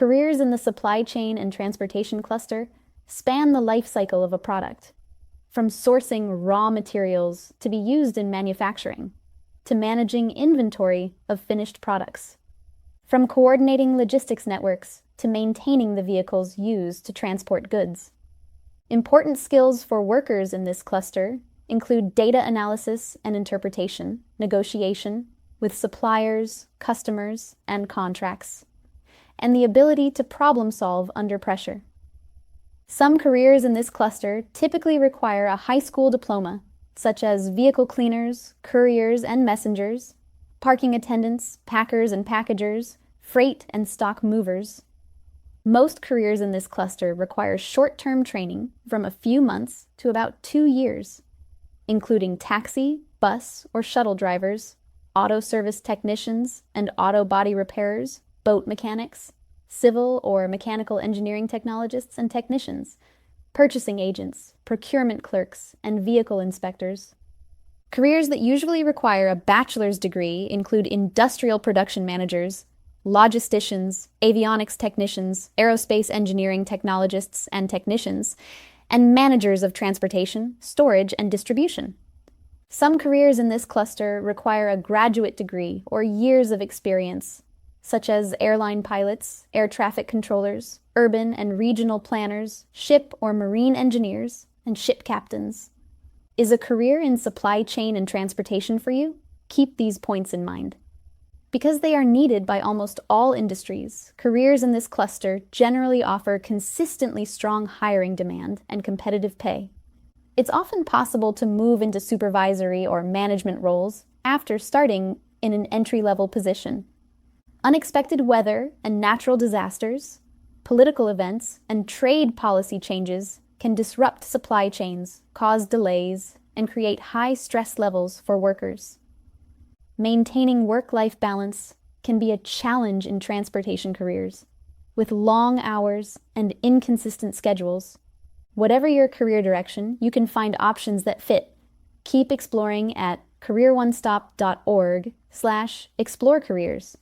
Careers in the supply chain and transportation cluster span the life cycle of a product, from sourcing raw materials to be used in manufacturing, to managing inventory of finished products, from coordinating logistics networks to maintaining the vehicles used to transport goods. Important skills for workers in this cluster include data analysis and interpretation, negotiation with suppliers, customers, and contracts, and the ability to problem solve under pressure. Some careers in this cluster typically require a high school diploma, such as vehicle cleaners, couriers and messengers, parking attendants, packers and packagers, freight and stock movers. Most careers in this cluster require short-term training from a few months to about 2 years, including taxi, bus, or shuttle drivers, auto service technicians and auto body repairers, boat mechanics, civil or mechanical engineering technologists and technicians, purchasing agents, procurement clerks, and vehicle inspectors. Careers that usually require a bachelor's degree include industrial production managers, logisticians, avionics technicians, aerospace engineering technologists and technicians, and managers of transportation, storage, and distribution. Some careers in this cluster require a graduate degree or years of experience, such as airline pilots, air traffic controllers, urban and regional planners, ship or marine engineers, and ship captains. Is a career in supply chain and transportation for you? Keep these points in mind. Because they are needed by almost all industries, careers in this cluster generally offer consistently strong hiring demand and competitive pay. It's often possible to move into supervisory or management roles after starting in an entry-level position. Unexpected weather and natural disasters, political events, and trade policy changes can disrupt supply chains, cause delays, and create high stress levels for workers. Maintaining work-life balance can be a challenge in transportation careers, with long hours and inconsistent schedules. Whatever your career direction, you can find options that fit. Keep exploring at careeronestop.org/explorecareers.